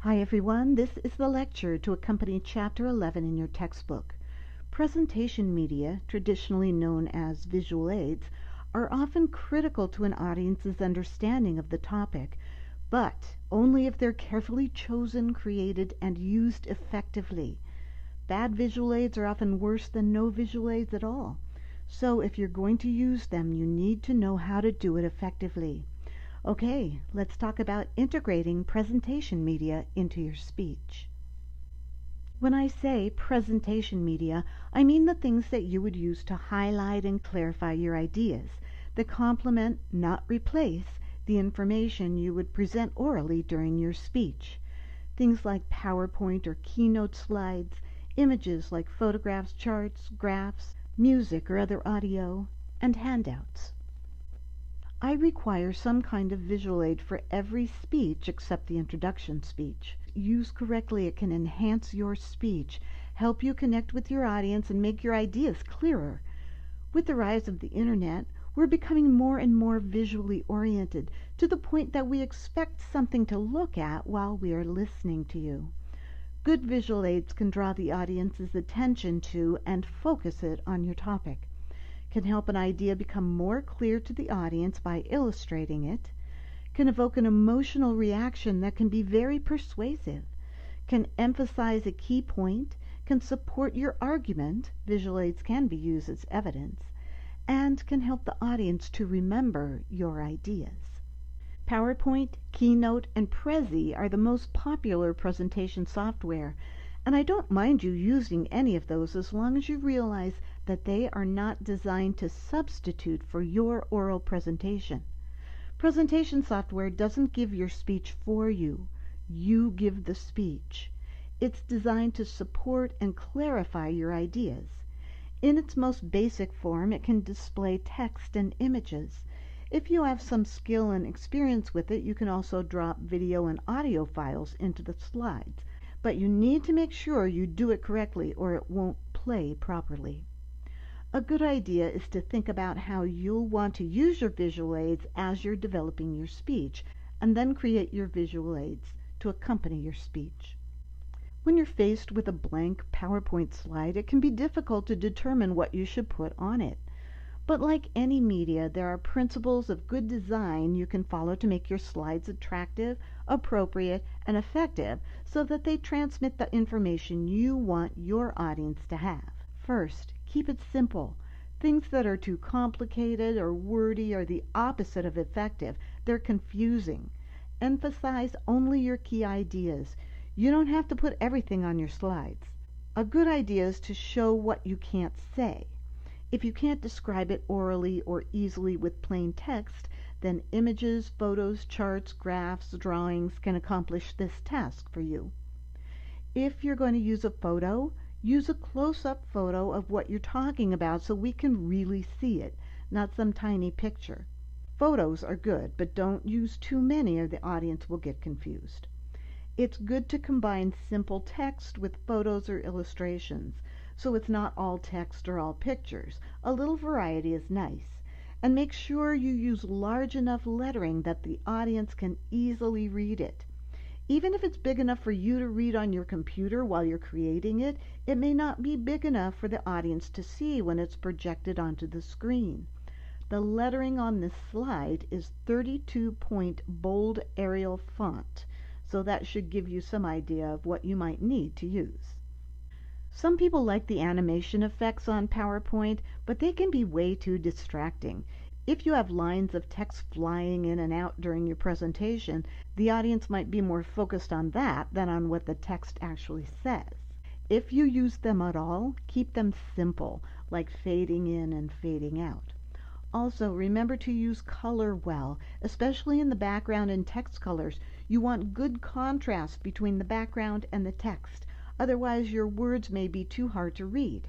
Hi everyone, this is the lecture to accompany Chapter 11 in your textbook. Presentation media, traditionally known as visual aids, are often critical to an audience's understanding of the topic, but only if they're carefully chosen, created, and used effectively. Bad visual aids are often worse than no visual aids at all. So if you're going to use them, you need to know how to do it effectively. Okay, let's talk about integrating presentation media into your speech. When I say presentation media, I mean the things that you would use to highlight and clarify your ideas, that complement, not replace, the information you would present orally during your speech. Things like PowerPoint or keynote slides, images like photographs, charts, graphs, music or other audio, and handouts. I require some kind of visual aid for every speech except the introduction speech. Used correctly, it can enhance your speech, help you connect with your audience, and make your ideas clearer. With the rise of the internet, we're becoming more and more visually oriented, to the point that we expect something to look at while we are listening to you. Good visual aids can draw the audience's attention to and focus it on your topic, can help an idea become more clear to the audience by illustrating it, can evoke an emotional reaction that can be very persuasive, can emphasize a key point, can support your argument, visual aids can be used as evidence, and can help the audience to remember your ideas. PowerPoint, Keynote, and Prezi are the most popular presentation software, and I don't mind you using any of those as long as you realize that they are not designed to substitute for your oral presentation. Presentation software doesn't give your speech for you. You give the speech. It's designed to support and clarify your ideas. In its most basic form, it can display text and images. If you have some skill and experience with it, you can also drop video and audio files into the slides. But you need to make sure you do it correctly or it won't play properly. A good idea is to think about how you'll want to use your visual aids as you're developing your speech, and then create your visual aids to accompany your speech. When you're faced with a blank PowerPoint slide, it can be difficult to determine what you should put on it. But like any media, there are principles of good design you can follow to make your slides attractive, appropriate, and effective so that they transmit the information you want your audience to have. First, keep it simple. Things that are too complicated or wordy are the opposite of effective. They're confusing. Emphasize only your key ideas. You don't have to put everything on your slides. A good idea is to show what you can't say. If you can't describe it orally or easily with plain text, then images, photos, charts, graphs, drawings can accomplish this task for you. If you're going to use a photo, use a close-up photo of what you're talking about so we can really see it, not some tiny picture. Photos are good, but don't use too many or the audience will get confused. It's good to combine simple text with photos or illustrations, so it's not all text or all pictures. A little variety is nice. And make sure you use large enough lettering that the audience can easily read it. Even if it's big enough for you to read on your computer while you're creating it, it may not be big enough for the audience to see when it's projected onto the screen. The lettering on this slide is 32-point bold Arial font, so that should give you some idea of what you might need to use. Some people like the animation effects on PowerPoint, but they can be way too distracting. If you have lines of text flying in and out during your presentation, the audience might be more focused on that than on what the text actually says. If you use them at all, keep them simple, like fading in and fading out. Also, remember to use color well, especially in the background and text colors. You want good contrast between the background and the text. Otherwise, your words may be too hard to read.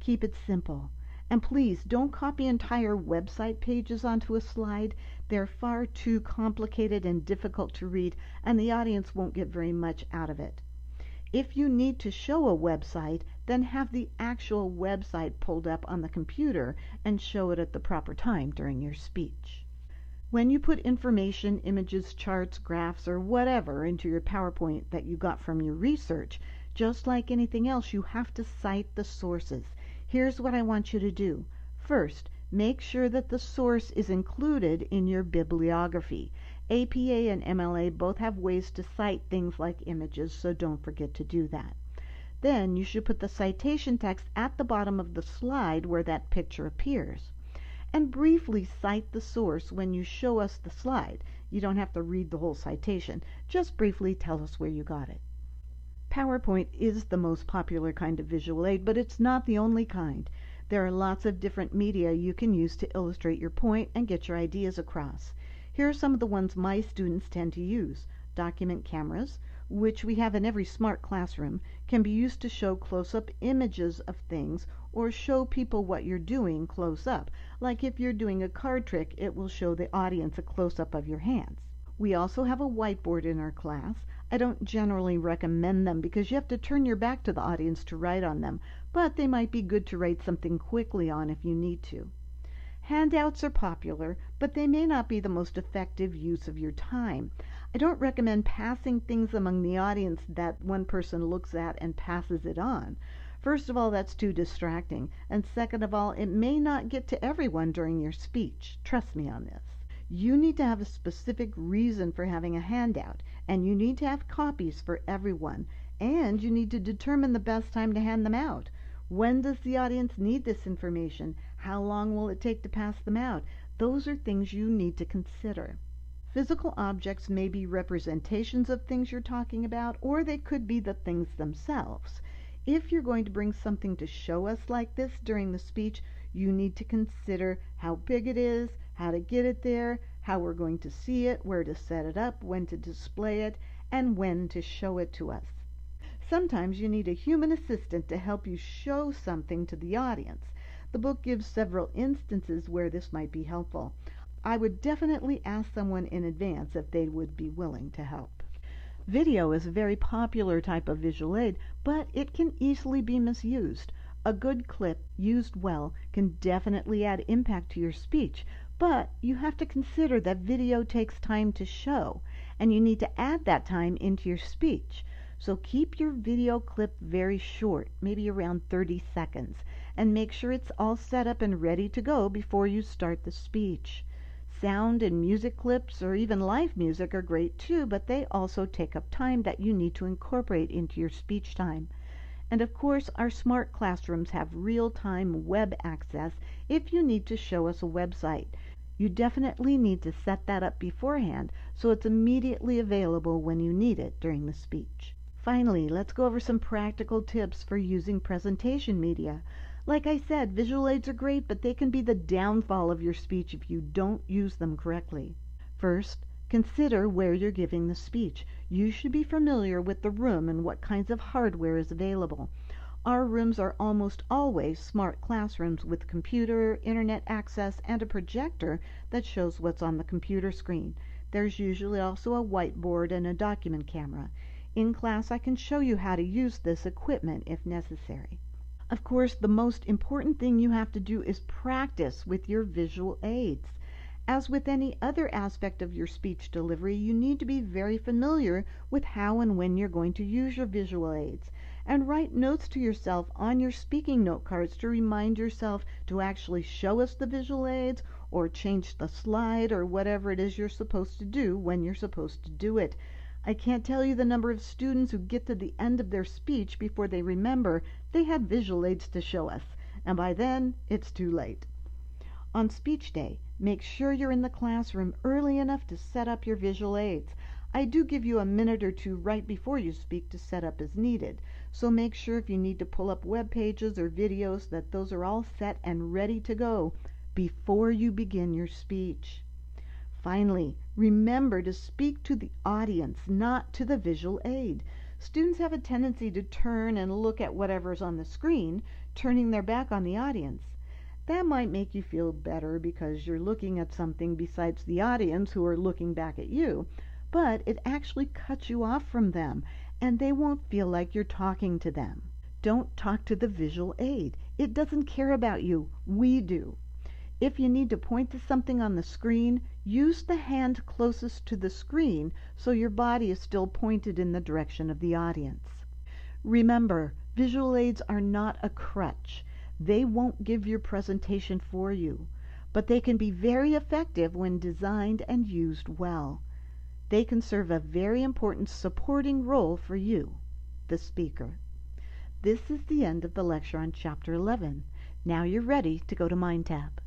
Keep it simple. And please don't copy entire website pages onto a slide. They're far too complicated and difficult to read, and the audience won't get very much out of it. If you need to show a website, then have the actual website pulled up on the computer and show it at the proper time during your speech. When you put information, images, charts, graphs, or whatever into your PowerPoint that you got from your research, just like anything else, you have to cite the sources. Here's what I want you to do. First, make sure that the source is included in your bibliography. APA and MLA both have ways to cite things like images, so don't forget to do that. Then you should put the citation text at the bottom of the slide where that picture appears. And briefly cite the source when you show us the slide. You don't have to read the whole citation. Just briefly tell us where you got it. PowerPoint is the most popular kind of visual aid, but it's not the only kind. There are lots of different media you can use to illustrate your point and get your ideas across. Here are some of the ones my students tend to use. Document cameras, which we have in every smart classroom, can be used to show close-up images of things or show people what you're doing close up. Like if you're doing a card trick, it will show the audience a close-up of your hands. We also have a whiteboard in our class. I don't generally recommend them because you have to turn your back to the audience to write on them, but they might be good to write something quickly on if you need to. Handouts are popular, but they may not be the most effective use of your time. I don't recommend passing things among the audience that one person looks at and passes it on. First of all, that's too distracting, and second of all, it may not get to everyone during your speech. Trust me on this. You need to have a specific reason for having a handout, and you need to have copies for everyone, and you need to determine the best time to hand them out. When does the audience need this information? How long will it take to pass them out? Those are things you need to consider. Physical objects may be representations of things you're talking about, or they could be the things themselves. If you're going to bring something to show us like this during the speech, you need to consider how big it is, how to get it there, how we're going to see it, where to set it up, when to display it, and when to show it to us. Sometimes you need a human assistant to help you show something to the audience. The book gives several instances where this might be helpful. I would definitely ask someone in advance if they would be willing to help. Video is a very popular type of visual aid, but it can easily be misused. A good clip, used well, can definitely add impact to your speech, but you have to consider that video takes time to show, and you need to add that time into your speech. So keep your video clip very short, maybe around 30 seconds, and make sure it's all set up and ready to go before you start the speech. Sound and music clips or even live music are great too, but they also take up time that you need to incorporate into your speech time. And of course, our smart classrooms have real-time web access if you need to show us a website. You definitely need to set that up beforehand so it's immediately available when you need it during the speech. Finally, let's go over some practical tips for using presentation media. Like I said, visual aids are great, but they can be the downfall of your speech if you don't use them correctly. First, consider where you're giving the speech. You should be familiar with the room and what kinds of hardware is available. Our rooms are almost always smart classrooms with computer, internet access, and a projector that shows what's on the computer screen. There's usually also a whiteboard and a document camera. In class, I can show you how to use this equipment if necessary. Of course, the most important thing you have to do is practice with your visual aids. As with any other aspect of your speech delivery, you need to be very familiar with how and when you're going to use your visual aids, and write notes to yourself on your speaking note cards to remind yourself to actually show us the visual aids or change the slide or whatever it is you're supposed to do when you're supposed to do it. I can't tell you the number of students who get to the end of their speech before they remember they had visual aids to show us, and by then it's too late. On speech day, make sure you're in the classroom early enough to set up your visual aids. I do give you a minute or two right before you speak to set up as needed, so make sure if you need to pull up web pages or videos that those are all set and ready to go before you begin your speech. Finally, remember to speak to the audience, not to the visual aid. Students have a tendency to turn and look at whatever's on the screen, turning their back on the audience. That might make you feel better because you're looking at something besides the audience who are looking back at you, but it actually cuts you off from them, and they won't feel like you're talking to them. Don't talk to the visual aid. It doesn't care about you. We do. If you need to point to something on the screen, use the hand closest to the screen so your body is still pointed in the direction of the audience. Remember, visual aids are not a crutch. They won't give your presentation for you, but they can be very effective when designed and used well. They can serve a very important supporting role for you, the speaker. This is the end of the lecture on Chapter 11. Now you're ready to go to MindTap.